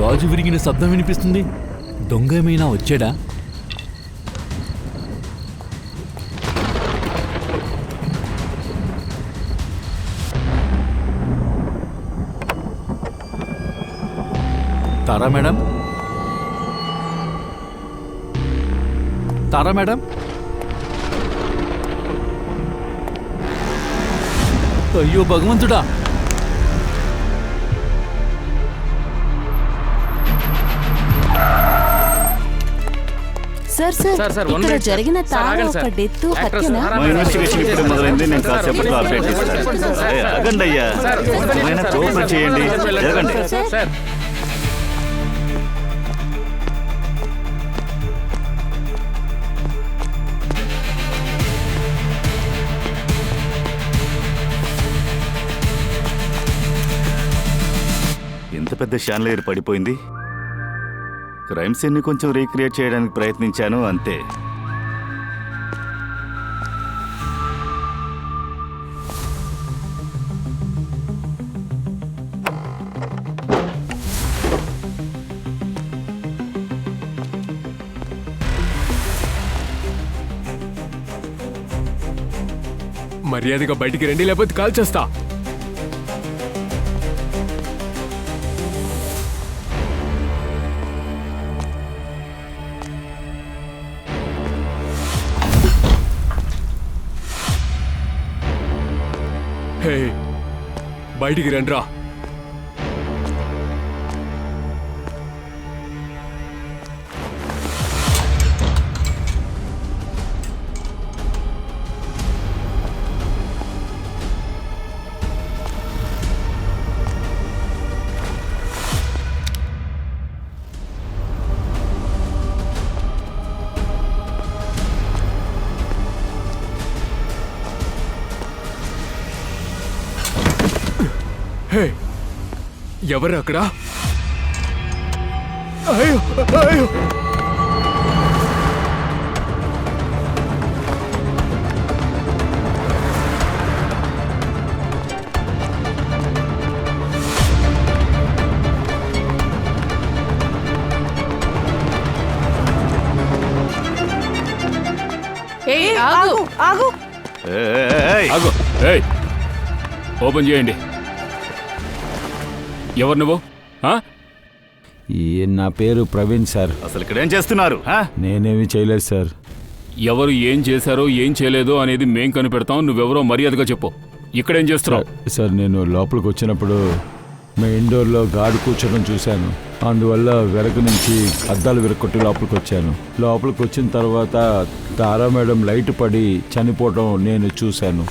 గాజు విరిగిన శబ్దం వినిపిస్తుంది. దొంగ ఏమైనా వచ్చాడా? తారా మేడం, తారా మేడం, అయ్యో భగవంతుడా! సార్ ఇక్కడ జరిగిన తారా ఒక డెత్ హత్యనా? మా ఇన్వెస్టిగేషన్ ఇప్పుడు మొదలైంది. నేను కాసేపట్లో అప్డేట్ ఇస్తాను. ఆగండి అయ్యా, ఏమైనా కోఆపరేట్ చేయండి. జరగండి. ఎంత పెద్ద షాన్లేర్ పడిపోయింది. క్రైమ్ సీన్ని కొంచెం రీక్రియేట్ చేయడానికి ప్రయత్నించాను, అంతే. మర్యాదగా బయటికి రండి, లేకపోతే కాల్ చేస్తా. హే, బయటికి రండిరా. హే, ఎవరు అక్కడ? అయ్యో అయ్యో! ఆగు ఆగు! ఆగు! ఏయ్, ఓపెన్ చేయండి. ఎవరు నువ్వు? నా పేరు ప్రవీణ్ సార్. అసలు ఇక్కడ ఏం చేస్తున్నారు? నేనేమి చేయలేదు సార్. ఎవరు ఏం చేశారో ఏం చేయలేదో అనేది మేం కనిపెడతాం. నువ్వెవరో మర్యాదగా చెప్పు. ఇక్కడేం చేస్తున్నావు? సార్, నేను లోపలికి వచ్చినప్పుడు మెయిన్ డోర్లో గార్డు కూర్చోడం చూశాను. అందువల్ల వెనక నుంచి అద్దాలు విరగొట్టి లోపలికి వచ్చాను. లోపలికి వచ్చిన తర్వాత తారా మేడం లైట్ పడి చనిపోవడం నేను చూశాను.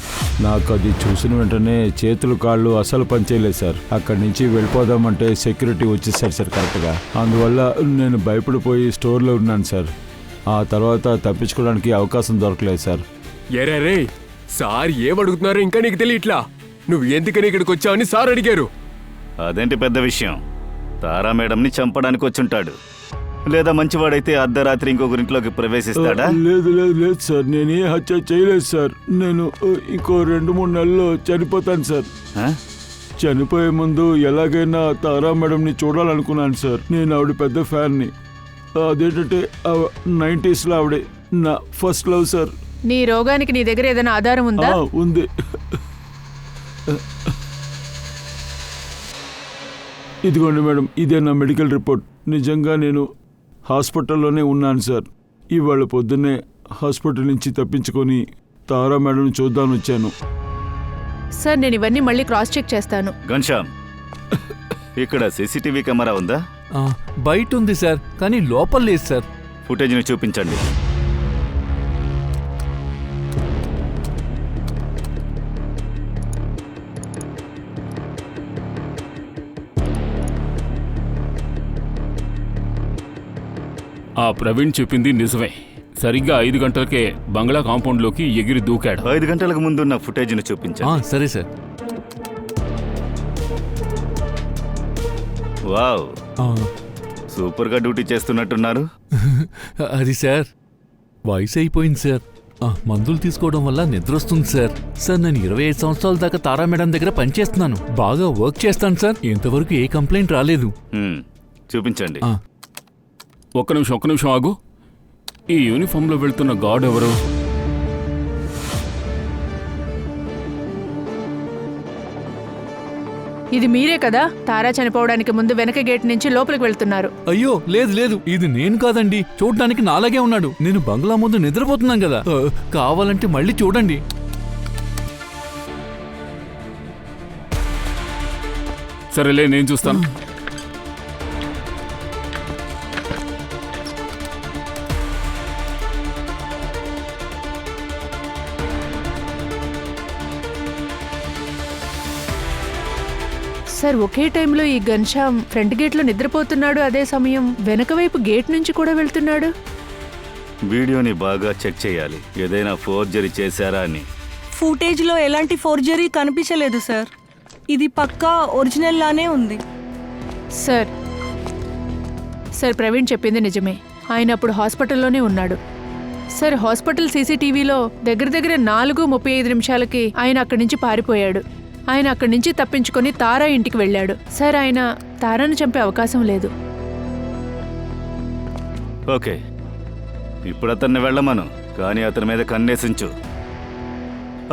నాకు అది చూసిన వెంటనే చేతులు కాళ్ళు అసలు పనిచేయలేదు సార్. అక్కడి నుంచి వెళ్ళిపోదామంటే సెక్యూరిటీ వచ్చేసారు సార్ కరెక్ట్గా. అందువల్ల నేను భయపడిపోయి స్టోర్లో ఉన్నాను సార్. ఆ తర్వాత తప్పించుకోవడానికి అవకాశం దొరకలేదు సార్. ఎరే, సార్ ఏమడుగుతున్నారో ఇంకా నీకు తెలియట్లా? నువ్వు ఎందుకని ఇక్కడికి వచ్చావని సార్ అడిగారు. అదేంటి పెద్ద విషయం? తారా మేడంని చంపడానికి వచ్చుంటాడు. లేదా మంచివాడైతే అర్ధరాత్రి ఇంకొకరింట్లోకి ప్రవేశిస్తాడా? లేదు లేదు లేదు సార్, నేనే హత్య చేయలేదు సార్. నేను ఇంకో 2-3 నెలల్లో చనిపోతాను సార్. చనిపోయే ముందు ఎలాగైనా తారా మేడంని చూడాలనుకున్నాను సార్. నేను ఆవిడ పెద్ద ఫ్యాన్ని. అదేంటంటే 90s ఆవిడే నా ఫస్ట్ లవ్ సార్. నీ రోగానికి నీ దగ్గర ఏదైనా ఆధారం ఉందా? ఉంది. ఇదిగోండి మేడం, ఇదే నా మెడికల్ రిపోర్ట్. నిజంగా నేను హాస్పిటల్లోనే ఉన్నాను సార్. ఇవాళ పొద్దున్నే హాస్పిటల్ నుంచి తప్పించుకొని తారా మేడం చూద్దామని వచ్చాను సార్. నేను ఇవన్నీ మళ్ళీ క్రాస్ చెక్ చేస్తాను. ఘన్శ్యామ్, ఇక్కడ సీసీటీవీ కెమెరా ఉందా? బయట ఉంది సార్, కానీ లోపల లేదు సార్. ఫుటేజ్ని చూపించండి. ఆ ప్రవీణ్ చెప్పింది నిజమే. సరిగ్గా 5 గంటలకే బంగ్లా కాంపౌండ్లోకి ఎగిరి దూకాడు. 5 గంటలకు ముందున్న ఫుటేజ్ని చూపించండి. సరే సార్. వావ్, సూపర్గా డ్యూటీ చేస్తున్నట్టున్నారు. అది సార్, వయసు అయిపోయింది సార్. మందులు తీసుకోవడం వల్ల నిద్ర వస్తుంది సార్. సార్, నేను 25 సంవత్సరాల దాకా తారా మేడం దగ్గర పనిచేస్తున్నాను. బాగా వర్క్ చేస్తాను సార్. ఇంతవరకు ఏ కంప్లైంట్ రాలేదు. చూపించండి. ఆ, ఒక్క నిమిషం ఆగు. ఈ యూనిఫామ్లో వెళ్తున్న గాడ్ ఎవరు? ఇది మీరే కదా తారా చనిపోవడానికి ముందు వెనక గేట్ నుంచి లోపలికి వెళ్తున్నారు. అయ్యో లేదు లేదు, ఇది నేను కాదండి. చూడ్డానికి నాలాగే ఉన్నాడు. నేను బంగ్లా ముందు నిద్రపోతున్నాను కదా. కావాలంటే మళ్ళీ చూడండి. సరేలే, నేను చూస్తాను. సార్ ఒకే టైంలో ఈ ఘన్శ్యామ్ ఫ్రంట్ గేట్లో నిద్రపోతున్నాడు, అదే సమయం వెనక వైపు గేట్ నుంచి కూడా వెళ్తున్నాడు. వీడియోని బాగా చెక్ చేయాలి, ఏదైనా ఫోర్జరీ చేశారా అని. ఫుటేజ్లో ఎలాంటి ఫోర్జరీ కనిపించలేదు సార్. ఇది పక్కా ఒరిజినల్ లానే ఉంది. సార్ సార్ ప్రవీణ్ చెప్పింది నిజమే. ఆయన అప్పుడు హాస్పిటల్లోనే ఉన్నాడు. సార్ హాస్పిటల్ సీసీటీవీలో దగ్గర దగ్గర 4:35 ఆయన అక్కడి నుంచి పారిపోయాడు. ఆయన అక్కడి నుంచి తప్పించుకొని తారా ఇంటికి వెళ్ళాడు. సార్ ఆయన తారాను చంపే అవకాశం లేదు. ఓకే, ఇప్పుడు అతన్ని వెళ్ళమను, కానీ అతని మీద కన్నేసించు.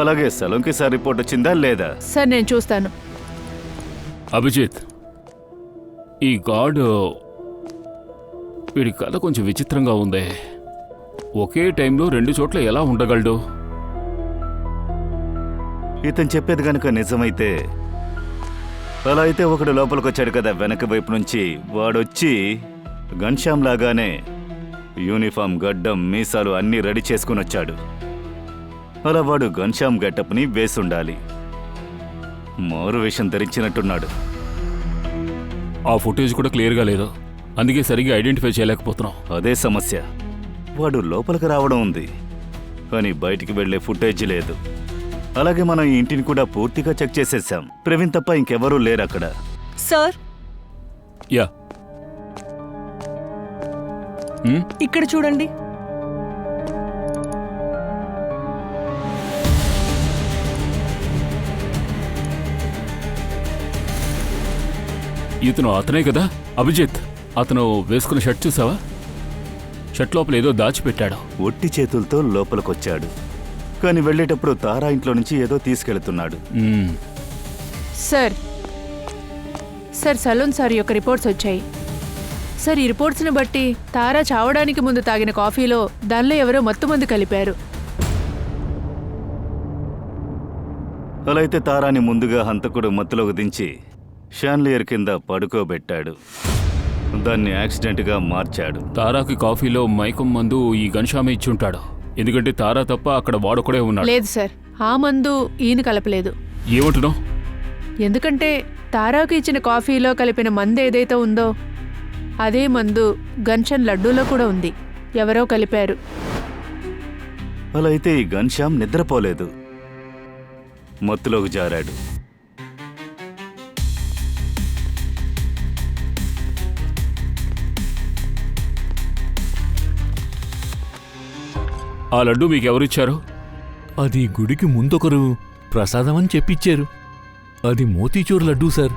అలాగే సలోంకి సార్ రిపోర్ట్ వచ్చిందా లేదా? సార్ నేను చూస్తాను. అభిజిత్, ఈ గాడ్ వీడి కథ కొంచెం విచిత్రంగా ఉంది. ఒకే టైంలో 2 చోట్ల ఎలా ఉండగలడు? ఇతను చెప్పేది గనుక నిజమైతే, అలా అయితే ఒకడు లోపలికి వచ్చాడు కదా వెనక వైపు నుంచి. వాడొచ్చి ఘన్శ్యామ్ లాగానే యూనిఫామ్, గడ్డం, మీసాలు అన్నీ రెడీ చేసుకుని వచ్చాడు. అలా వాడు ఘన్శ్యామ్ గెటప్ని వేసుండాలి. మారు వేషం ధరించినట్టున్నాడు. ఆ ఫుటేజ్ కూడా క్లియర్గా లేదు, అందుకే సరిగ్గా ఐడెంటిఫై చేయలేకపోతున్నాం. అదే సమస్య. వాడు లోపలికి రావడం ఉంది, కానీ బయటికి వెళ్లే ఫుటేజ్ లేదు. అలాగే మనం ఈ ఇంటిని కూడా పూర్తిగా చెక్ చేసేసాం. ప్రవీణ్ తప్ప ఇంకెవరూ లేరు అక్కడ. సార్ యా, ఇక్కడ చూడండి. ఇతను అతనే కదా అభిజిత్? అతను వేసుకున్న షర్ట్ చూసావా? షర్ట్ లోపల ఏదో దాచిపెట్టాడు. ఒట్టి చేతులతో లోపలికొచ్చాడు, కానీ వెళ్ళేటప్పుడు తారా ఇంట్లో నుంచి ఏదో తీసుకెళ్తున్నాడు. సార్ సార్ సలూన్ సార్ యొక్క రిపోర్ట్స్ వచ్చాయి. సార్ ఈ రిపోర్ట్స్ని బట్టి తారా చావడానికి ముందు తాగిన కాఫీలో దానిలో ఎవరో మత్తుమందు కలిపారు. అలా అయితే తారాని ముందుగా హంతకుడు మత్తులోకి దించి షాన్లియర్ కింద పడుకోబెట్టాడు. దాన్ని యాక్సిడెంట్గా మార్చాడు. తారాకి కాఫీలో మైకం మందు ఈ ఘన్శ్యామే ఇచ్చుంటాడు, ఎందుకంటే తారా తప్ప అక్కడ వాడొకడే ఉన్నాడు. లేదు సార్, ఆ మందు ఈయన కలపలేదు. ఏమంటున్నావు? ఎందుకంటే తారాకు ఇచ్చిన కాఫీలో కలిపిన మందు ఏదైతే ఉందో అదే మందు ఘన్శ్యామ్ లడ్డూలో కూడా ఉంది. ఎవరో కలిపారు. అలా అయితే ఈ ఘన్శ్యామ్ నిద్రపోలేదు, మత్తులోకి జారాడు. ఆ లడ్డు మీకెవరిచ్చారు? అది గుడికి ముందొకరు ప్రసాదం అని చెప్పిచ్చారు. అది మోతీచూర్ లడ్డూ సార్.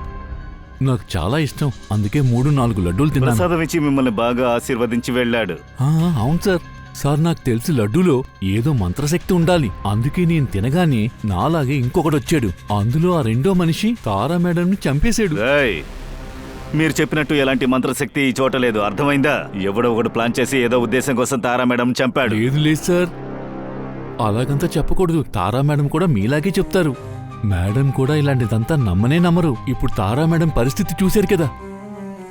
నాకు చాలా ఇష్టం, అందుకే 3-4 లడ్డూలు తిన్నాను. ప్రసాదం ఇచ్చి మిమ్మల్ని బాగా ఆశీర్వదించి వెళ్ళాడు. అవును సార్. సార్ నాకు తెలిసి లడ్డూలో ఏదో మంత్రశక్తి ఉండాలి, అందుకే నేను తినగానే నాలాగే ఇంకొకడొచ్చాడు. అందులో ఆ రెండో మనిషి తారా మేడంని చంపేశాడు. రేయ్, మీరు చెప్పినట్టు ఎలాంటి మంత్రశక్తి ఈ చోట లేదు, అర్థమైందా? ఎవడో ఒకడు ప్లాన్ చేసి ఏదో ఉద్దేశం కోసం తారా మేడం చంపాడు. లేదు లేదు సార్, అలాగంతా చెప్పకూడదు. తారా మేడం కూడా మీలాగే చెప్తారు. మేడం కూడా ఇలాంటిదంతా నమ్మనే నమ్మరు. ఇప్పుడు తారా మేడం పరిస్థితి చూశారు కదా,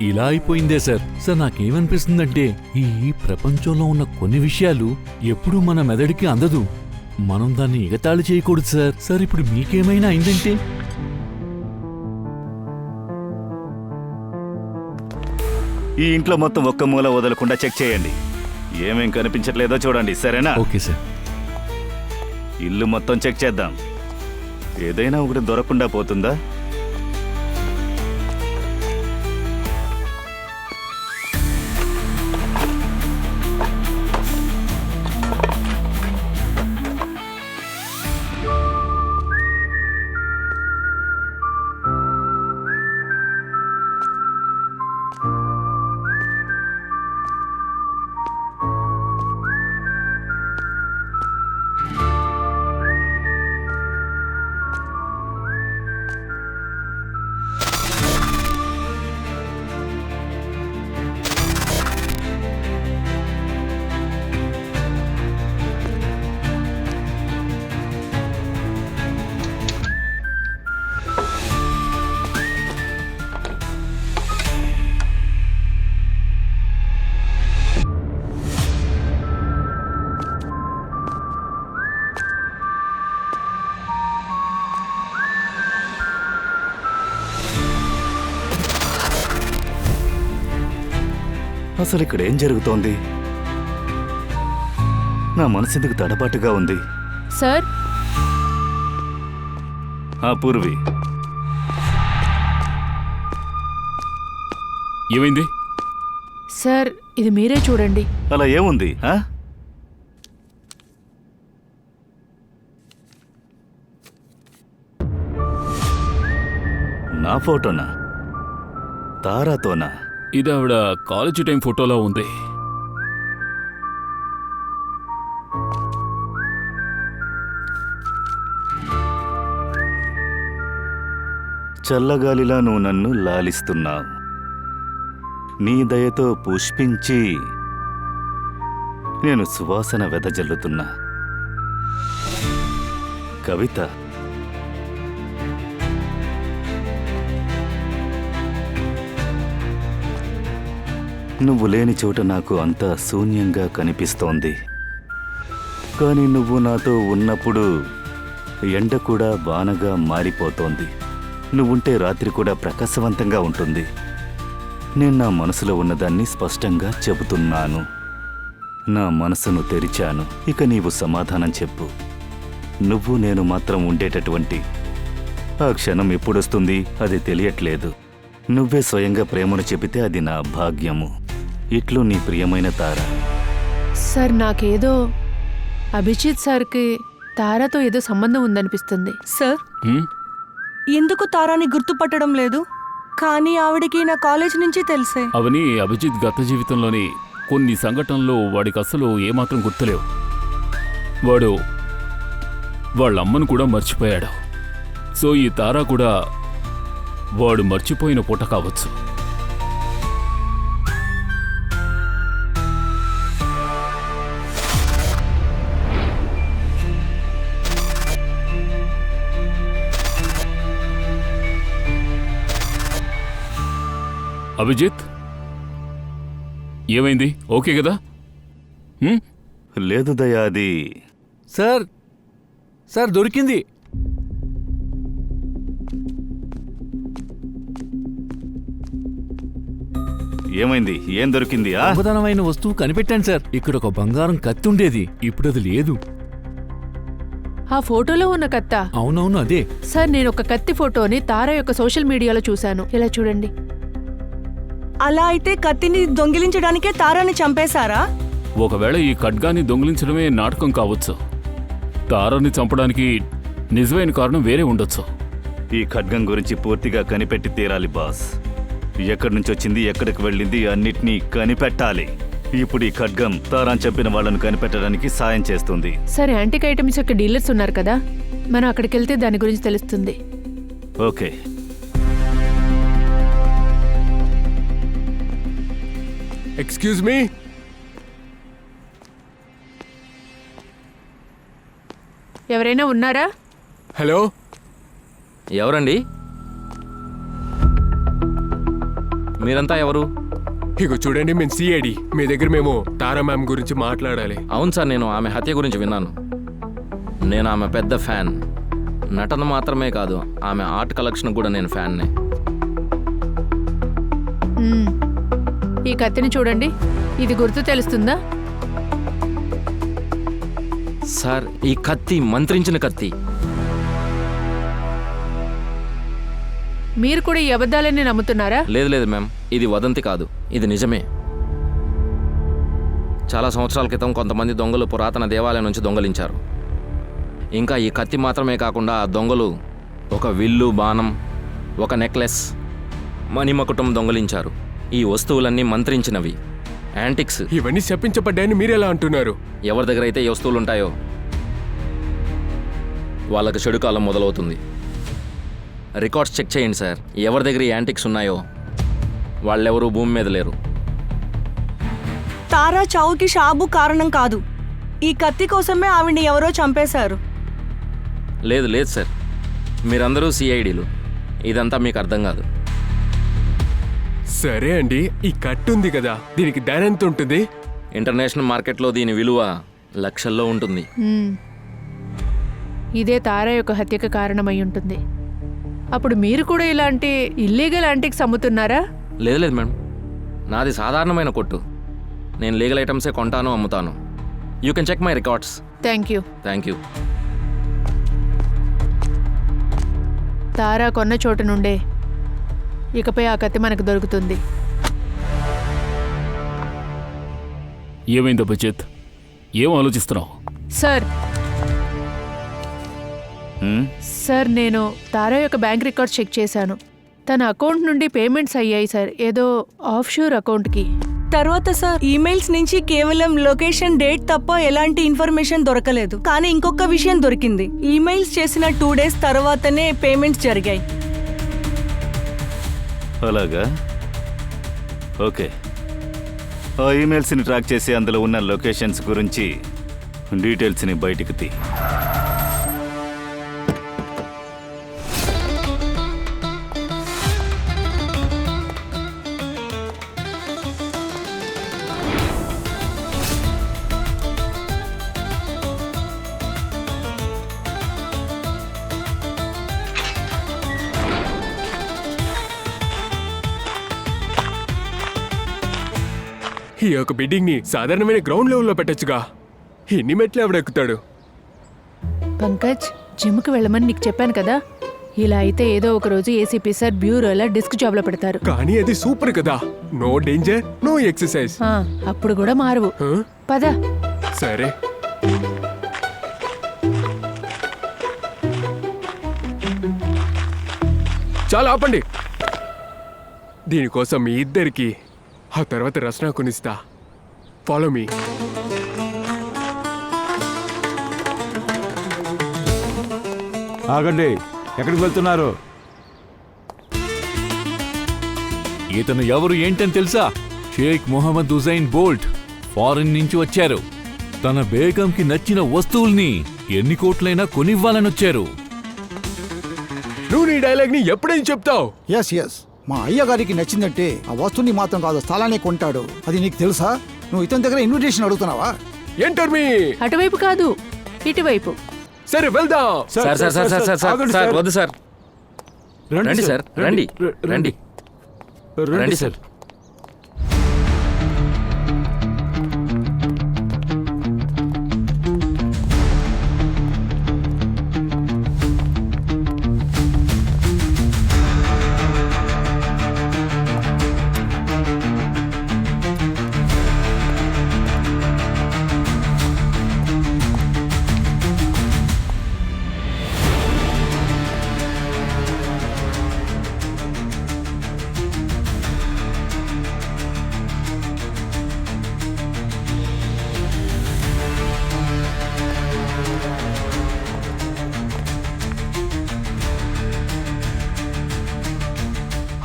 ఇలా అయిపోయిందే సార్. సార్ నాకేమనిపిస్తుందంటే ఈ ప్రపంచంలో ఉన్న కొన్ని విషయాలు ఎప్పుడూ మన మెదడికి అందదు. మనం దాన్ని ఎగతాళి చేయకూడదు సార్. సార్ ఇప్పుడు మీకేమైనా అయిందంటే ఈ ఇంట్లో మొత్తం ఒక్క మూల వదలకుండా చెక్ చేయండి. ఏమేం కనిపించట్లేదో చూడండి, సరేనా? Okay sir. ఇల్లు మొత్తం చెక్ చేద్దాం. ఏదైనా ఒకటి దొరకకుండా పోతుందా? అసలు ఇక్కడ ఏం జరుగుతోంది? నా మనసెందుకు తడబాటుగా ఉంది? సార్ ఆ పూర్వి, ఏమైంది? సార్ ఇది మీరే చూడండి. అలా ఏముంది? నా ఫోటోనా? తారాతోనా? ఇది ఆవిడ కాలేజీ టైం ఫోటోలో ఉంది. చల్లగాలిలా నువ్వు నన్ను లాలిస్తున్నావు. నీ దయతో పుష్పించి నేను సువాసన వెదజల్లుతున్నా. కవిత, నువ్వు లేని చోట నాకు అంతా శూన్యంగా కనిపిస్తోంది. కానీ నువ్వు నాతో ఉన్నప్పుడు ఎండ కూడా వానగా మారిపోతోంది. నువ్వుంటే రాత్రి కూడా ప్రకాశవంతంగా ఉంటుంది. నేను నా మనసులో ఉన్నదాన్ని స్పష్టంగా చెబుతున్నాను. నా మనసును తెరిచాను. ఇక నీవు సమాధానం చెప్పు. నువ్వు నేను మాత్రం ఉండేటటువంటి ఆ క్షణం ఎప్పుడొస్తుంది అది తెలియట్లేదు. నువ్వే స్వయంగా ప్రేమను చెబితే అది నా భాగ్యము. ఇట్లు నీ ప్రియమైన తార. సార్ నాకేదో అభిజిత్ సార్కి తారాతో ఏదో సంబంధం ఉందనిపిస్తుంది. సార్ హ్మ్? ఎందుకు తారాని గుర్తుపట్టడం లేదు? కానీ ఆవిడకి నా కాలేజ్ నుంచి తెలిసే. అవని అభిజిత్ గత జీవితంలోని కొన్ని సంఘటనలు వాడికి అసలు ఏమాత్రం గుర్తులేవు. వాడు వాళ్ళ అమ్మను కూడా మర్చిపోయాడు. సో ఈ తారా కూడా వాడు మర్చిపోయిన పూట కావచ్చు. అభిజిత్, ఏమైంది? ఓకే కదా? హ్మ్? లేదు దయా, అది సార్ సార్ దొరికింది. ఏమైంది? ఏం దొరికింది? దొంగతనమైన వస్తువు కనిపెట్టాను సార్. ఇక్కడ ఒక బంగారం కత్తి ఉండేది, ఇప్పుడు అది లేదు. ఆ ఫోటోలో ఉన్న కత్త? అవునవును అదే. సార్ నేను ఒక కత్తి ఫోటోని తారా యొక్క సోషల్ మీడియాలో చూశాను. ఇలా చూడండి. అలా అయితే కత్తిని దొంగిలించడానికే తారాని చంపేశారా? ఒకవేళ ఈ ఖడ్గాన్ని దొంగిలించడమే నాటకం కావచ్చు. తారాన్ని చంపడానికి నిజమైన కారణం వేరే ఉండొచ్చు. ఈ ఖడ్గం గురించి పూర్తిగా కనిపెట్టి తీరాలి బాస్. ఎక్కడి నుంచి వచ్చింది, ఎక్కడికి వెళ్ళింది, అన్నిటినీ కనిపెట్టాలి. ఇప్పుడు ఈ ఖడ్గం తారాన్ని చంపిన వాళ్ళను కనిపెట్టడానికి సాయం చేస్తుంది. సార్ యాంటిక్ ఐటమ్స్ యొక్క డీలర్స్ ఉన్నారు కదా, మనం అక్కడికి వెళ్తే దాని గురించి తెలుస్తుంది. ఓకే. Excuse me. ఎవరైనా ఉన్నారా? హలో, ఎవరండి? మీరంతా ఎవరు? ఇగో చూడండి, మేము సిఐడి. మీ దగ్గర మేము తారా మ్యామ్ గురించి మాట్లాడాలి. అవును సార్, నేను ఆమె హత్య గురించి విన్నాను. నేను ఆమె పెద్ద ఫ్యాన్. నటన మాత్రమే కాదు, ఆమె ఆర్ట్ కలెక్షన్ కూడా నేను ఫ్యాన్నే. మ్మ్. ఈ కత్తిని చూడండి, ఇది గుర్తు తెలుస్తుందా? సార్, ఈ కత్తి మంత్రించిన కత్తి. మీరు కూడా ఈ అబద్ధాలన్నీ నమ్ముతున్నారా? లేదు లేదు మ్యామ్, ఇది వదంతి కాదు, ఇది నిజమే. చాలా సంవత్సరాల క్రితం కొంతమంది దొంగలు పురాతన దేవాలయం నుంచి దొంగలించారు. ఇంకా ఈ కత్తి మాత్రమే కాకుండా ఆ దొంగలు ఒక విల్లు, బాణం, ఒక నెక్లెస్, మణిమకుటం దొంగలించారు. ఈ వస్తువులన్నీ మంత్రించినవి, యాంటిక్స్. ఇవన్నీ శపించబడ్డాయని మీరెలా అంటున్నారు? ఎవరి దగ్గర అయితే ఈ వస్తువులు ఉంటాయో వాళ్ళకి చెడు కాలం మొదలవుతుంది. రికార్డ్స్ చెక్ చేయండి సార్. ఎవరి దగ్గర ఈ యాంటిక్స్ ఉన్నాయో వాళ్ళెవరూ భూమి మీద లేరు. తారా చావుకి షాబు కారణం కాదు. ఈ కత్తి కోసమే ఆవిడ్ని ఎవరో చంపేశారు. లేదు లేదు సార్, మీరందరూ సిఐడీలు. ఇదంతా మీకు అర్థం కాదు. సరే అండి, ఈ కట్టు ఉంది కదా, దీనికి ధర ఎంత ఉంటుంది? ఇంటర్నేషనల్ మార్కెట్లో దీని విలువ లక్షల్లో ఉంటుంది. మ్మ్. ఇదే తారా యొక్క హత్యకు కారణమై ఉంటుంది. అప్పుడు మీరు కూడా ఇలాంటి ఇల్లీగల్ యాంటిక్స్ అమ్ముతున్నారా? లేదు లేదు మేడం, నాది సాధారణమైన కొట్టు. నేను లీగల్ ఐటమ్సే కొంటాను, అమ్ముతాను. You can check my records. Thank you. Thank you. తారా కొన్న చోటు నుండే ఇకపై ఆ కత్తి మనకు దొరుకుతుంది. ఏమైంది అభిజిత్? ఏం ఆలోచిస్తున్నావు? సార్ హ్మ్? సార్ నేను తారా యొక్క బ్యాంక్ రికార్డ్ చెక్ చేశాను. తన అకౌంట్ నుండి పేమెంట్స్ అయ్యాయి సార్, ఏదో ఆఫ్ షోర్ అకౌంట్కి. తర్వాత సార్ ఈమెయిల్స్ నుంచి కేవలం లొకేషన్, డేట్ తప్ప ఎలాంటి ఇన్ఫర్మేషన్ దొరకలేదు. కానీ ఇంకొక విషయం దొరికింది. ఈమెయిల్స్ చేసిన 2 days తర్వాతనే పేమెంట్స్ జరిగాయి. అలాగా? ఓకే. ఆ ఈమెయిల్స్ని ట్రాక్ చేసి అందులో ఉన్న లొకేషన్స్ గురించి డీటెయిల్స్ని బయటికి తీ. ఈ యొక్క బిడ్డింగ్ ని సాధారణమైన గ్రౌండ్ లెవెల్లో పెట్టొచ్చుగా. ఎన్ని మెట్లు ఎవడెక్కుతాడు? పంకజ్, జిమ్కి వెళ్ళమని నీకు చెప్పాను కదా. ఇలా అయితే ఏదో ఒక రోజు ఏసీపీ సార్ బ్యూరోలో డిస్క్ జాబ్లో పెడతారు. కానీ అది సూపర్ కదా. No danger, no exercise. అప్పుడు కూడా మారవు. పద. సరే. చాలా ఆపండి. దీనికోసం మీ ఇద్దరికి, ఆ తర్వాత రచన కొనిస్తా. Follow me. ఆగండి, ఎక్కడికి వెళ్తున్నారు? ఇతను ఎవరు ఏంటని తెలుసా? షేక్ మొహమ్మద్ హుసైన్ బోల్ట్. ఫారిన్ నుంచి వచ్చారు. తన బేగంకి నచ్చిన వస్తువుల్ని ఎన్ని కోట్లైనా కొనివ్వాలని వచ్చారు. నువ్వు నీ డైలాగ్ ని ఎప్పుడైనా చెప్తావు? ఎస్ మా అయ్యగారికి నచ్చిందంటే ఆ వస్తువుని మాత్రం కాదు, స్థలాన్ని కొంటాడు. అది నీకు తెలుసా? నువ్వు ఇతని దగ్గర ఇన్విటేషన్ అడుగుతున్నావా? ఎంటర్ మీ. అటువైపు కాదు, ఇటువైపు. సరే వెళ్దాం. Sir sir sir sir sir sir sir వద్దు సార్. రండి సార్, రండి రండి రండి సార్.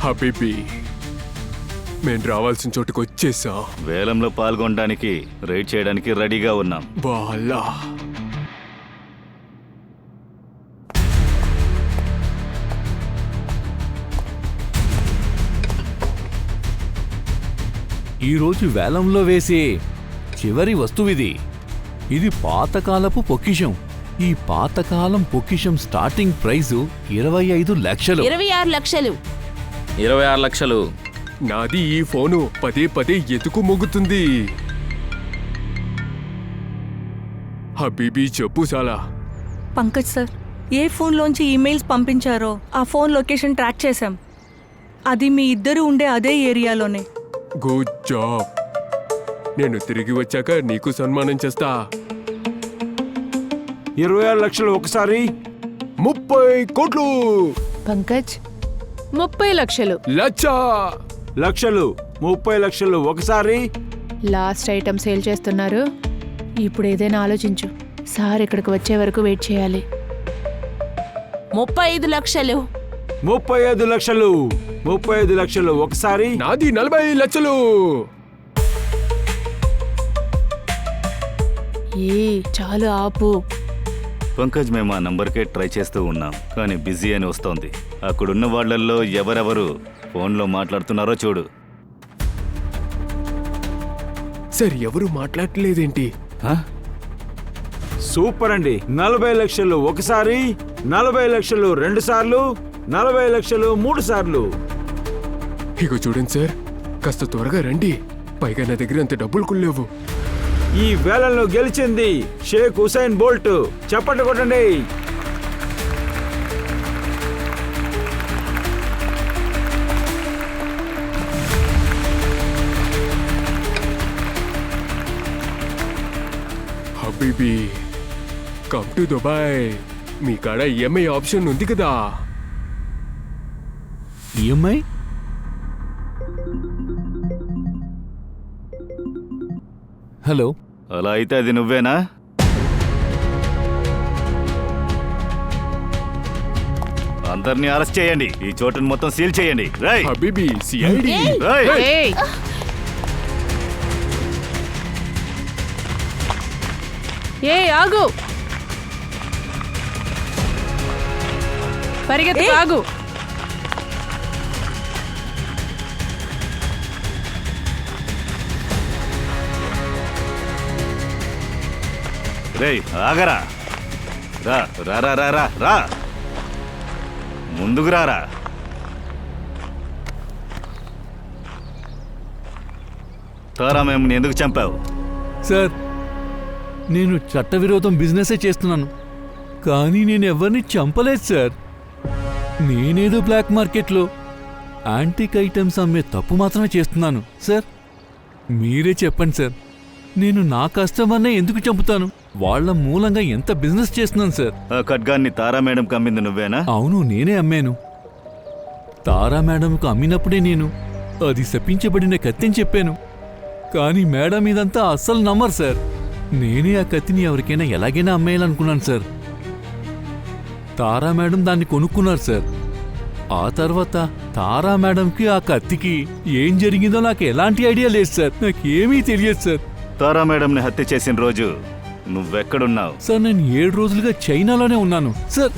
హబీబీ, మేము రావాల్సిన చోటుకు వచ్చేసాం. వేలంలో పాల్గొనడానికి, రైడ్ చేయడానికి రెడీగా ఉన్నాం. బాలా ఈరోజు వేలంలో వేసే చివరి వస్తువిది. ఇది పాతకాలపు పొక్కిషం. ఈ పాతకాలం పొక్కిషం స్టార్టింగ్ ప్రైజు 25 లక్షలు. 26 లక్షలు. నాది ఈ ఫోను పదే పదే ఎతుకు మొగుతుంది. హబీబీ చెప్పు సాలా. పంకజ్ సార్, ఏ ఫోన్లోంచి ఈమెయిల్స్ పంపించారో ఆ ఫోన్ లొకేషన్ ట్రాక్ చేశాం. అది మీ ఇద్దరు ఉండే అదే ఏరియాలోనే. Good job. నేను తిరిగి వచ్చాక నీకు సన్మానం చేస్తా. 26 లక్షలు ఒకసారి, 30 కోట్లు. పంకజ్, 30 లక్షలు. లక్షలు 30 లక్షలు ఒకసారి. లాస్ట్ ఐటమ్ సేల్ చేస్తున్నారు. ఇప్పుడు ఏదైనా ఆలోచించు. సార్ ఇక్కడికి వచ్చే వరకు వెయిట్ చేయాలి. 35 లక్షలు. 35 లక్షలు 35 లక్షలు ఒకసారి. నాది 40 లక్షలు. చాలు ఆపు. పంకజ్, మేము ఆ నంబర్కే ట్రై చేస్తూ ఉన్నాం, కానీ బిజీ అని వస్తోంది. అక్కడున్న వాళ్ళల్లో ఎవరెవరు ఫోన్లో మాట్లాడుతున్నారో చూడు. సార్, ఎవరు మాట్లాడలేదేంటి? సూపర్ అండి. 40 లక్షలు ఒకసారి, 40 లక్షలు 2 సార్లు, 40 లక్షలు 3 సార్లు. ఇక చూడండి సార్, కాస్త త్వరగా రండి, పైగా నా దగ్గర అంత డబ్బులు కూడా లేవు. ఈ వేలంలో గెలిచింది షేక్ హుసైన్ బోల్ట్. చప్పట్లు కొట్టండి. హబీబీ, కమ్ టు దుబాయ్. మీ కాడ ఈఎంఐ ఆప్షన్ ఉంది కదా. ఈఎంఐ? హలో, అలా అయితే అది నువ్వేనా? అందరినీ అరెస్ట్ చేయండి, ఈ చోటును మొత్తం సీల్ చేయండి. రేయ్ హబీబీ, సిఐడి. రేయ్! ఏయ్! ఏయ్, ఆగు! పరిగెత్తు, ఆగు! రేయ్ ఆగరా! రా రా రా రా రా రా ముందుకు రారా. తారా మేముని ఎందుకు చంపావు? సార్, నేను చట్టవిరోధం బిజినెసే చేస్తున్నాను, కానీ నేను ఎవరిని చంపలేదు సార్. నేనేదో బ్లాక్ మార్కెట్లో యాంటిక్ ఐటమ్స్ అమ్మే తప్పు మాత్రమే చేస్తున్నాను సార్. మీరే చెప్పండి సార్, నేను నా కస్టమర్నే ఎందుకు చంపుతాను? వాళ్ళ మూలంగా ఎంత బిజినెస్ చేస్తున్నాను సార్. ఆ ఖడ్గాన్ని తారా మేడం కమ్మింది నువ్వేనా? అవును, నేనే అమ్మాను. తారా మేడంకు అమ్మినప్పుడే నేను అది శపించబడిన కత్తిని చెప్పాను. కానీ మేడం ఇదంతా అస్సలు నమ్మరు సార్. నేనే ఆ కత్తిని ఎవరికైనా ఎలాగైనా అమ్మేయాలనుకున్నాను సార్. తారా మేడం దాన్ని కొనుక్కున్నారు సార్. ఆ తర్వాత తారా మేడంకి ఆ కత్తికి ఏం జరిగిందో నాకు ఎలాంటి ఐడియా లేదు సార్. నాకేమీ తెలియదు సార్. తారా మేడంని హత్య చేసిన రోజు నువ్వెక్కడున్నావు? సార్, నేను 7 రోజులుగా చైనాలోనే ఉన్నాను సార్.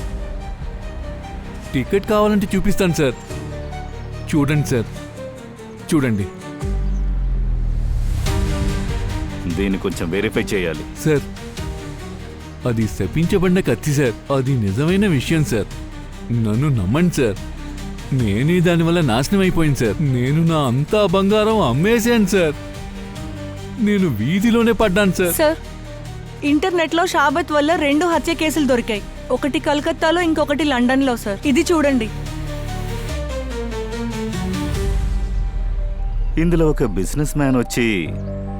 టికెట్ కావాలంటే చూపిస్తాను సార్. చూడండి సార్, చూడండి. దీన్ని కొంచెం వెరిఫై చేయాలి. సార్, అది శపించబడిన కత్తి సార్. అది నిజమైన విషయం సార్. నన్ను నమ్మండి సార్. నేనే దానివల్ల నాశనం అయిపోయింది సార్. నేను నా అంతా బంగారం అమ్మేశాను సార్. నేను వీధిలోనే పడ్డాను సార్. సార్, ఇంటర్నెట్లో షాబత్ వల్ల 2 హత్య కేసులు దొరికాయి. ఒకటి కలకత్తాలో, ఇంకొకటి లండన్లో సార్. ఇది చూడండి. ఇందులో ఒక బిజినెస్ మ్యాన్ వచ్చి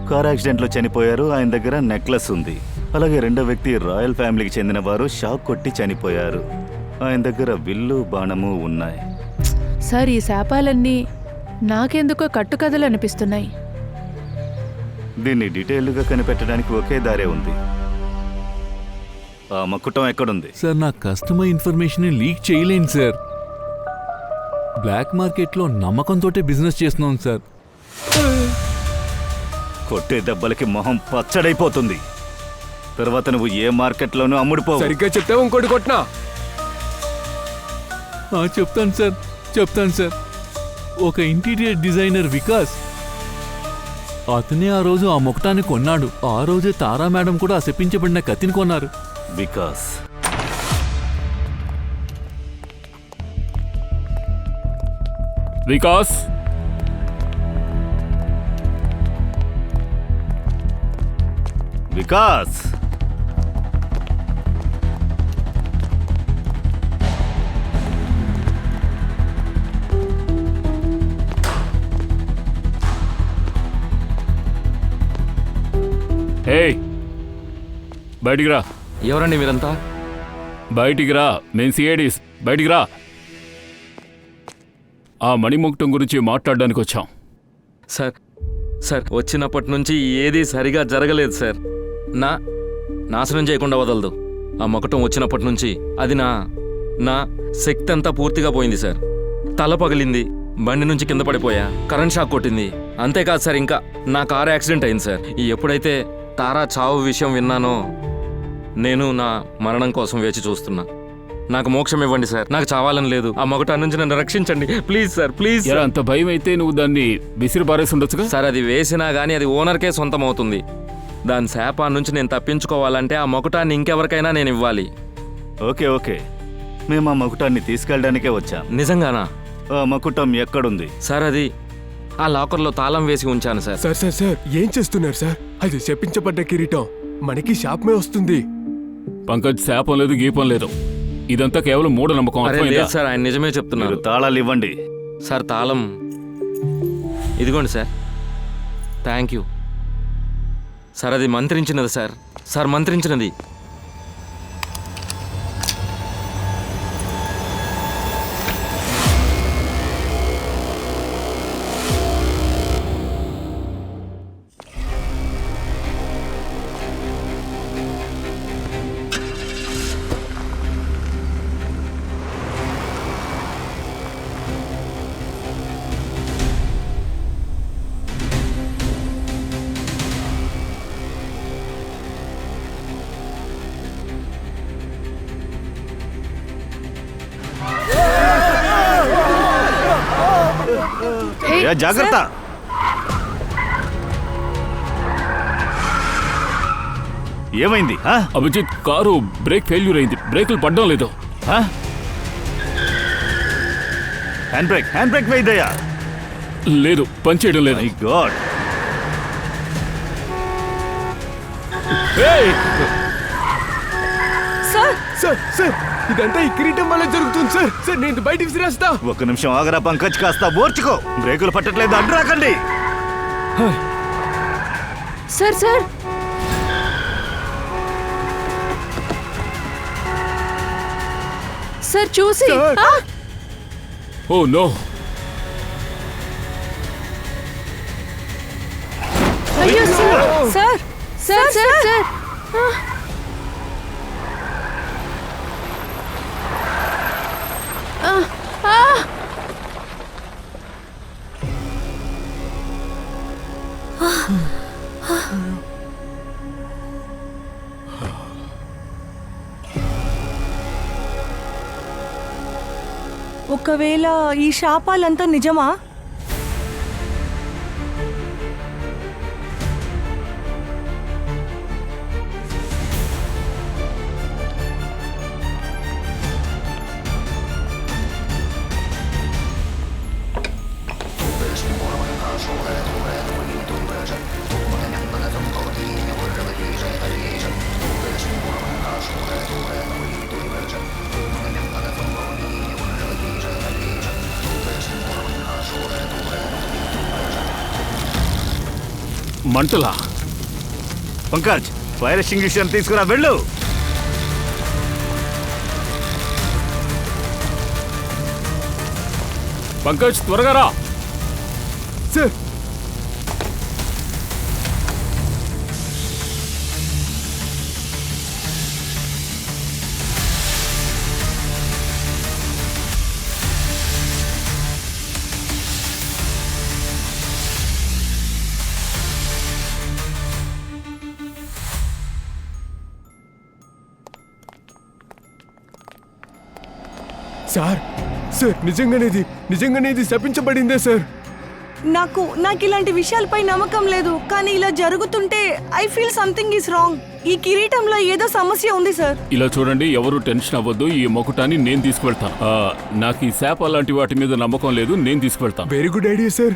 కార్ యాక్సిడెంట్లో చనిపోయారు. ఆయన దగ్గర నెక్లెస్ ఉంది. అలాగే రెండో వ్యక్తి రాయల్ ఫ్యామిలీకి చెందిన వారు షాక్ కొట్టి చనిపోయారు. ఆయన దగ్గర విల్లు బాణము ఉన్నాయి. సార్, ఈ శాపాలన్నీ నాకెందుకో కట్టుకథలు అనిపిస్తున్నాయి. దీన్ని డీటెయిల్డ్గా కనిపెట్టడానికి ఒకే దారే ఉంది. ఆ మకుటం ఎక్కడుంది? సార్, నా కస్టమర్ ఇన్ఫర్మేషన్ లీక్ చేయలేను సార్. బ్లాక్ మార్కెట్లో నమ్మకంతోటే బిజినెస్ చేస్తున్నాను సార్. కొట్టే దెబ్బలకి మొహం పచ్చడైపోతుంది. తర్వాత నువ్వు ఏ మార్కెట్లోనూ అమ్ముడుపోవు. సరిగ్గా చెప్తావు, ఇంకోటి కొట్టినా. చెప్తాను సార్, చెప్తాను సార్. ఒక ఇంటీరియర్ డిజైనర్ వికాస్, అతనే ఆ రోజు ఆ మొకటాన్ని కొన్నాడు. ఆ రోజే తారా మేడం కూడా ఆ శపించబడిన కత్తిని కొన్నారు. వికాస్ వికాస్, వికాస్ ఏయ్, బయటికి రా. ఎవరండి మీరంతా? బయటికి రా. నేను సిఐడీస్. బయటికి రా. ఆ మణిముక్తం గురించి మాట్లాడడానికి వచ్చాం. సార్, వచ్చినప్పటి నుంచి ఏదీ సరిగా జరగలేదు సార్. నాశనం చేయకుండా వదలదు. ఆ మొకటం వచ్చినప్పటి నుంచి అది నా శక్తి అంతా పూర్తిగా పోయింది సార్. తల పగిలింది, బండి నుంచి కింద పడిపోయా, కరెంట్ షాక్ కొట్టింది. అంతేకాదు సార్, ఇంకా నా కారు యాక్సిడెంట్ అయింది సార్. ఎప్పుడైతే తారా చావు విషయం విన్నానో నేను నా మరణం కోసం వేచి చూస్తున్నా. నాకు మోక్షం ఇవ్వండి సార్. నాకు చావాలని లేదు. ఆ మొగటాన్ని నుంచి నన్ను రక్షించండి ప్లీజ్ సార్, ప్లీజ్. అంత భయం అయితే నువ్వు దాన్ని విసిరి పారేసి ఉండొచ్చుగా. సార్, అది వేసినా గానీ అది ఓనర్కే సొంతం అవుతుంది. దాని శాపా నుంచి నేను తప్పించుకోవాలంటే ఆ మొగటాన్ని ఇంకెవరికైనా నేను ఇవ్వాలి. ఓకే ఓకే, మేము ఆ మకుటాన్ని తీసుకెళ్ళడానికే వచ్చాం. నిజంగానా? ఆ మకుటం ఎక్కడుంది? సార్, అది ఆ లాకర్లో తాళం వేసి ఉంచాను సార్. సార్ సార్ సార్ ఏం చేస్తున్నారు సార్? అది శపించబడ్డ కిరీటం మనకి శాపమే వస్తుంది. పంకజ్ శాపం లేదు గీపం లేదు, ఇదంతా కేవలం మూఢనమ్మకం. అరే అర్థమైందా? లేదు సార్, ఆయన నిజమే చెప్తున్నారు. మీరు తాళాలు ఇవ్వండి. సార్ తాళం ఇదిగోండి సార్. Thank you sir. అది మంత్రించినది సార్. సార్ మంత్రించినది. ఏ జాగ్రత్త. ఏమైంది? ఆ? అభిజిత్, కారు బ్రేక్ ఫెయిల్యూర్ అయింది, బ్రేకులు పడ్డం లేదు. ఆ? హ్యాండ్ బ్రేక్ వేయదయ్యా. లేదు, పనిచేయడం లేదు. My god. ఏయ్! సార్ సార్ సార్ ఇదంతా ఈ కిరీటం వల్ల జరుగుతుంది సార్. సార్ నేను బయటికి విసిరేస్తా. ఒక్క నిమిషం ఆగరా పంకజ్, కాస్త ఓర్చుకో. బ్రేకులు పట్టట్లేదు, అడ్డు రాకండి. సార్ సార్ సార్ చూసి సార్. ఆ! Oh no! అయ్యో sir sir sir sir sir ఆ! ఆ! ఆ! ఒకవేళ ఈ శాపాలంతా నిజమా? మంటలా? పంకజ్, ఫైర్ ఎక్స్టింగ్విషర్ తీసుకురా, వెళ్ళు. పంకజ్, త్వరగా రా. సార్ సార్ సార్ నిజంగానే ఇది శపించబడిందే సార్. నాకు ఇలాంటి విషయాలపై నమ్మకం లేదు, కానీ ఇలా జరుగుతుంటే I feel something is wrong. ఈ కిరీటంలో ఏదో సమస్య ఉంది సార్. ఇలా చూడండి, ఎవరు టెన్షన్ అవ్వద్దు. ఈ మొకుటాన్ని నేను తీసుకువెళ్తాను. నాకు ఈ శాప లాంటి వాటి మీద నమ్మకం లేదు, నేను తీసుకువెళ్తాను. Very good idea sir.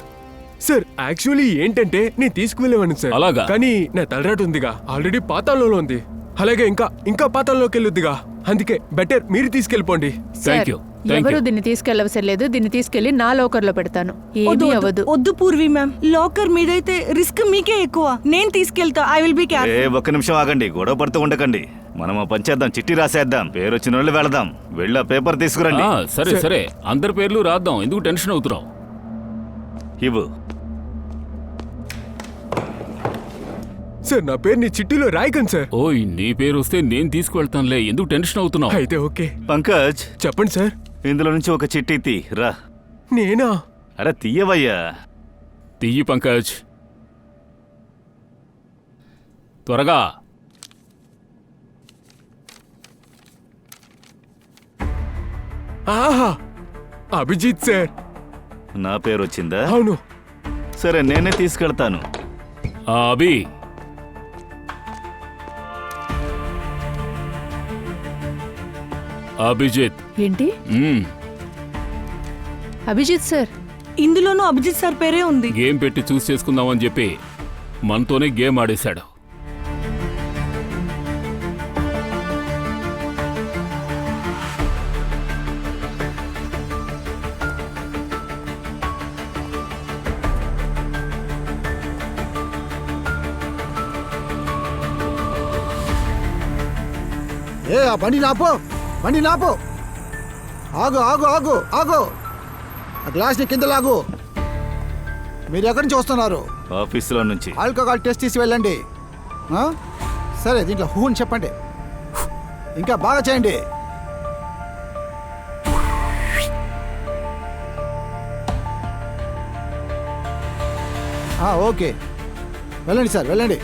Sir actually ఏంటంటే నేను తీసుకువెళ్ళేవాను సార్. అలాగా? కానీ నా తలరాటు ఉందిగా, ఆల్రెడీ పాతాళంలో ఉంది. అలాగే ఇంకా పాతాళంలోకి వెళ్ళొద్దిగా. అందుకే బెటర్ మీరు తీసుకెళ్ళిపోండి. Thank you. ఎవరు దీన్ని తీసుకెళ్లవసరం లేదు. దీన్ని తీసుకెళ్లి నా లోకర్ లో పెడతాను. వద్దు, ఏమీ వద్దు, అవ్వదు. వద్దు పూర్వి మ్యామ్. లాకర్ మీదైతే రిస్క్ మీకే ఎక్కువ. నేను తీసుకెళ్తా. I will be careful. ఒక్క నిమిషం ఆగండి, గొడవ పడుతూ ఉండకండి. మనం ఆ పని చేద్దాం, చిట్టి రాసేద్దాం. పేరు వచ్చిన వాళ్ళు వెళదాం. వెళ్ళి ఆ పేపర్ తీసుకురండి. సరే సరే, అందరి పేర్లు రాద్దాం. ఎందుకు టెన్షన్ అవుతున్నావు? ఇవ్వు. సార్ నా పేరు నీ చిట్టిలో రాయకండి సార్. ఓయ్, నీ పేరు వస్తే నేను తీసుకువెళ్తానులే. ఎందుకు టెన్షన్ అవుతున్నావు? అయితే ఓకే. పంకజ్, చెప్పండి సార్. ఇందులో నుంచి ఒక చిట్టి తీ రా. నేనా? అరే తీయవయ్యా. తియ్యి పంకజ్, త్వరగా. ఆహా, అభిజిత్ సార్. నా పేరు వచ్చిందా? అవును. సరే, నేనే తీసుకెళ్తాను. అభి, అభిజిత్. ఏంటి మ్మ్. అభిజిత్ సార్, ఇందులోనూ అభిజిత్ సార్ పేరే ఉంది. గేమ్ పెట్టి చూస్ చేసుకుందామని చెప్పి మనతోనే గేమ్ ఆడేశాడు. ఏ ఆ బండి నాపో, బండి నాపో. ఆగు ఆగు ఆగు ఆగు, ఆ గ్లాస్ని కింద లాగు. మీరు ఎక్కడి నుంచి వస్తున్నారు? ఆఫీసులో నుంచి. ఆల్కహాల్ టెస్ట్ తీసి వెళ్ళండి. ఆ? సరే, దీంట్లో హూ అని చెప్పండి. ఇంకా బాగా చేయండి. ఓకే, వెళ్ళండి సార్, వెళ్ళండి.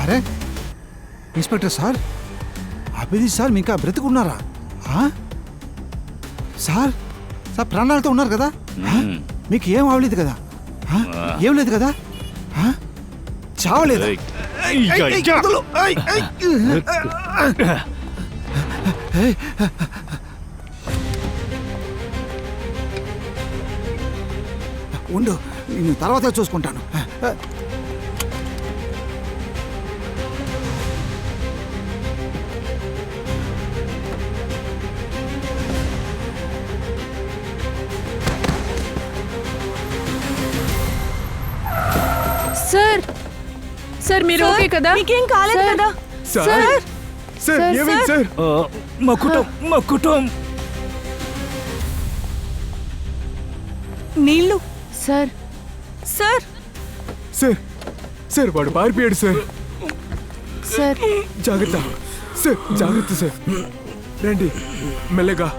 అరే ఇన్స్పెక్టర్ సార్, అభిజిత్ సార్ మీ ఇంకా బ్రతికున్నారా? సార్, సార్ ప్రాణాలతో ఉన్నారు కదా? మీకు ఏం అవ్వలేదు కదా? ఏం లేదు కదా? చావలేదు? ఉండు, నేను తర్వాత చూసుకుంటాను. సార్, సార్ మీరు ఓకే కదా? మీకేం కాలేదు సార్, కదా? సార్ సార్, సార్ ఏమైంది సార్? మక్కుటం. నీళ్ళు. సార్, సార్ సార్ సార్ వాడు పారిపోయాడు సార్. సార్, జాగ్రత్త సార్, జాగ్రత్త సార్. రండి మెల్లగా.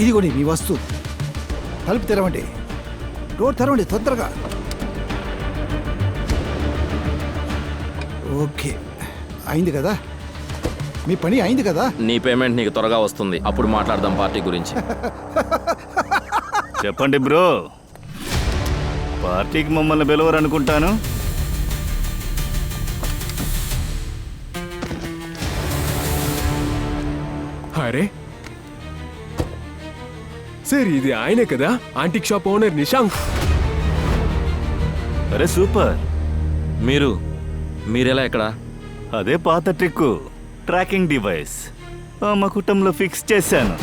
ఇదిగోండి మీ వస్తువు. తలుపు తెరవండి, డోర్ తెరవండి తొందరగా. ఓకే, అయింది కదా, మీ పని అయింది కదా. నీ పేమెంట్ నీకు త్వరగా వస్తుంది, అప్పుడు మాట్లాడదాం పార్టీ గురించి. చెప్పండి బ్రో, పార్టీకి మమ్మల్ని పిలవరు అనుకుంటాను. అరే సార్, ఇది ఆయనే కదా ఆంటిక్ షాప్ ఓనర్ నిశాంక్. అరే సూపర్. మీరెలా ఎక్కడ? అదే పాత ట్రిక్, ట్రాకింగ్ డివైస్ మా కుటుంబంలో ఫిక్స్ చేశాను.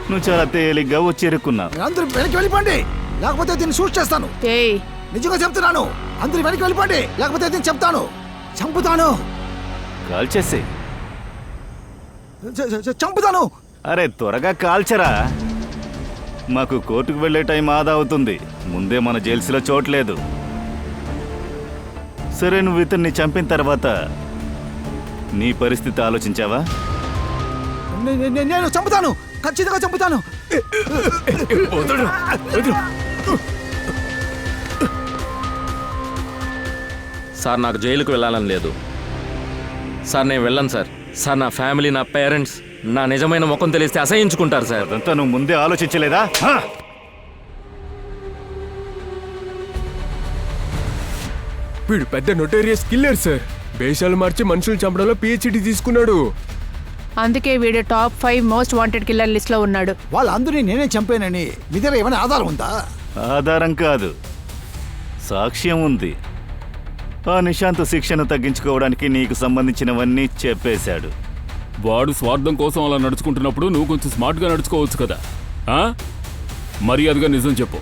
నువ్వు చాలా తేలిగ్గా వచ్చేరుకున్నావు. అందరూ వెనక్కి వెళ్ళిపోండి, లేకపోతే దీన్ని షూట్ చేస్తాను. ఏయ్, నిజంగా చెప్తున్నాను, అందరూ వెనక్కి వెళ్ళిపోండి, లేకపోతే దీన్ని చెప్తాను, చంపుతాను, కాల్ చేసి. చంపుతాను. అరే త్వరగా కాల్చరా, మాకు కోర్టుకు వెళ్ళే టైం ఆదా అవుతుంది. ముందే మన జైల్స్లో చోట్లేదు. సరే, నువ్వు ఇతన్ని చంపిన తర్వాత నీ పరిస్థితి ఆలోచించావా? నేను చంపుతాను, ఖచ్చితంగా చంపుతాను. సార్, నాకు జైలుకు వెళ్ళాలని లేదు సార్. నేను వెళ్ళను సార్. సార్, నా ఫ్యామిలీ, నా పేరెంట్స్ నా నిజమైన ముఖం తెలిస్తే అసహించుకుంటారు సార్. అదంతా నువ్వు ముందే ఆలోచించలేదా? హా? వీడు పెద్ద నొటేరియస్ కిల్లర్ సార్. వేషాలు మార్చి మనుషులు చంపడంలో పిహెచ్డి తీసుకున్నాడు. అందుకే వీడు top 5 most wanted killer list లో ఉన్నాడు. వాళ్ళందరినీ నేనే చంపానని మీ దగ్గర ఏమైనా ఆధారం ఉందా? ఆధారం కాదు, సాక్ష్యం ఉంది. ఆ నిశాంత్ శిక్షను తగ్గించుకోవడానికి నీకు సంబంధించినవన్నీ చెప్పేశాడు. వాడు స్వార్థం కోసం అలా నడుచుకుంటున్నప్పుడు నువ్వు కొంచెం స్మార్ట్గా నడుచుకోవచ్చు కదా. మర్యాదగా నిజం చెప్పు.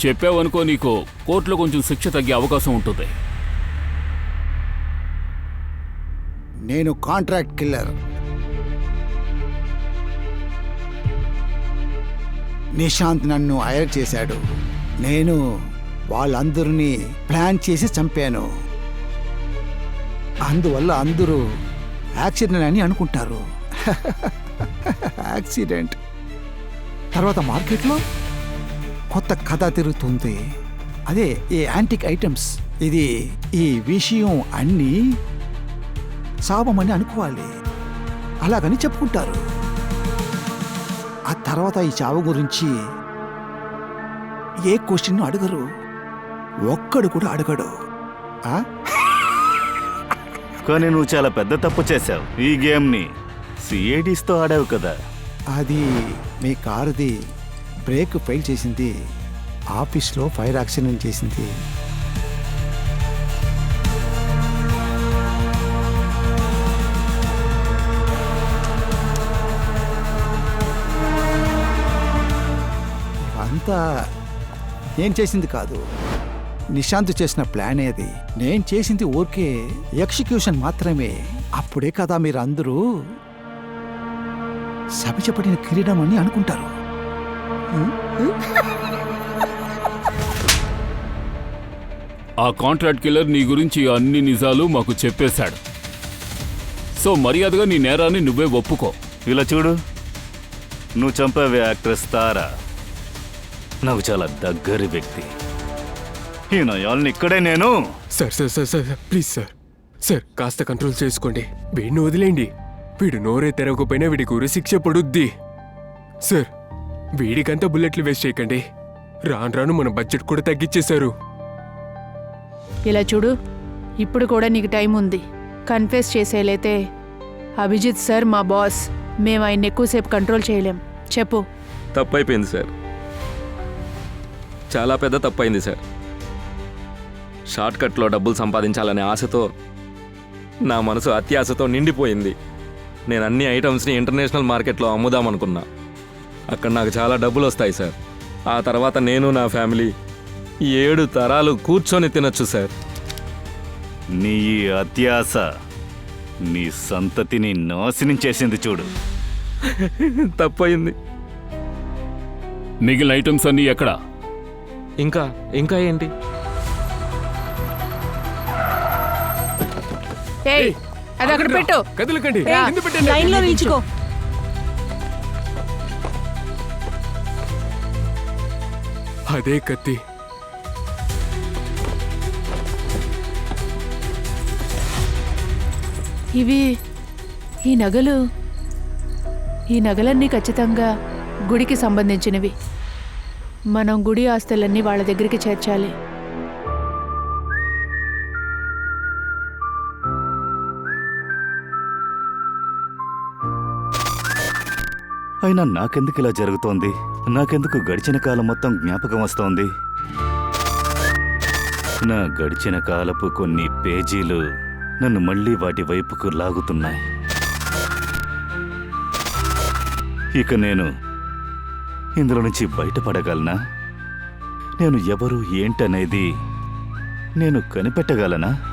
చెప్పావనుకో, నీకు కోర్టులో కొంచెం శిక్ష తగ్గే అవకాశం ఉంటుంది. నేను కాంట్రాక్ట్ కిల్లర్. నిశాంత్ నన్ను హైర్ చేశాడు. నేను వాళ్ళందరినీ ప్లాన్ చేసి చంపాను. అందువల్ల అందరూ యాక్సిడెంట్ అని అనుకుంటారు. యాక్సిడెంట్ తర్వాత మార్కెట్లో కొత్త కథ తిరుగుతుంది. అదే ఈ యాంటిక్ ఐటమ్స్. ఇది ఈ విషయం అన్నీ శాపమని అనుకోవాలి, అలాగని చెప్పుకుంటారు. ఆ తర్వాత ఈ చావు గురించి ఏ క్వశ్చన్ అడగరు, ఒక్కడు కూడా అడగడు. కానీ నువ్వు చాలా పెద్ద తప్పు చేశావు. ఈ గేమ్ని సిఐడిస్తో ఆడావు కదా. అది మీ కారుది బ్రేక్ ఫెయిల్ చేసింది, ఆఫీస్లో ఫైర్ యాక్సిడెంట్ చేసింది. ఇవంతా నేను చేసింది కాదు, నిశాంత్ చేసిన ప్లాన్ అది. నేను చేసింది ఊరికే ఎగ్జిక్యూషన్ మాత్రమే. అప్పుడే కదా మీరు అందరూ శపించబడిన కిరీటం అని అనుకుంటారు. ఆ కాంట్రాక్ట్ కిల్లర్ నీ గురించి అన్ని నిజాలు మాకు చెప్పేశాడు. సో మర్యాదగా నీ నేరాన్ని నువ్వే ఒప్పుకో. ఇలా చూడు, నువ్వు చంపావే యాక్ట్రెస్ తారా, నాకు చాలా దగ్గరి వ్యక్తి. ఈ నయాల్ని ఇక్కడే నేను. Sir sir sir sir please sir, sir కాస్త కంట్రోల్ చేసుకోండి. వీడిని వదిలేండి. వీడు నోరే తెరవకపోయినా వీడికి ఉరి శిక్ష పడుద్ది. సార్, వీడికంతా బుల్లెట్లు వేస్ట్ చేయకండి. రాను రాను మన బడ్జెట్ కూడా తగ్గించేశారు. ఇలా చూడు, ఇప్పుడు కూడా నీకు టైం ఉంది. కన్ఫెస్ చేసేలైతే అభిజిత్ సార్ మా బాస్, మేము ఆయన ఎక్కువసేపు కంట్రోల్ చేయలేం. చెప్పు. తప్పైపోయింది సార్, చాలా పెద్ద తప్పైంది సార్. షార్ట్కట్లో డబ్బులు సంపాదించాలనే ఆశతో నా మనసు అత్యాశతో నిండిపోయింది. నేను అన్ని ఐటమ్స్ని ఇంటర్నేషనల్ మార్కెట్లో అమ్ముదామనుకున్నా. అక్కడ నాకు చాలా డబ్బులు వస్తాయి సార్. ఆ తర్వాత నేను నా ఫ్యామిలీ 7 తరాలు కూర్చొని తినొచ్చు సార్. నీ ఈ అత్యాశ నీ సంతతిని నాశనం చేసింది చూడు. తప్పయింది. మిగిలిన ఐటమ్స్ అన్నీ ఎక్కడా? ఇంకా ఏంటి? ఏయ్, అది అక్కడ పెట్టు. కదలకండి. రా. కింద పెట్టండి. లైన్లో నిల్చుకో. అదే కత్తి. ఈ నగలన్నీ ఖచ్చితంగా గుడికి సంబంధించినవి. మనం గుడి ఆస్తులన్నీ వాళ్ళ దగ్గరికి చేర్చాలి. అయినా నాకెందుకు ఇలా జరుగుతోంది? నాకెందుకు గడిచిన కాలం మొత్తం జ్ఞాపకం వస్తోంది? నా గడిచిన కాలపు కొన్ని పేజీలు నన్ను మళ్ళీ వాటి వైపుకు లాగుతున్నాయి. ఇక నేను ఇందులో నుంచి బయటపడగలనా? నేను ఎవరు ఏంటనేది నేను కనిపెట్టగలనా?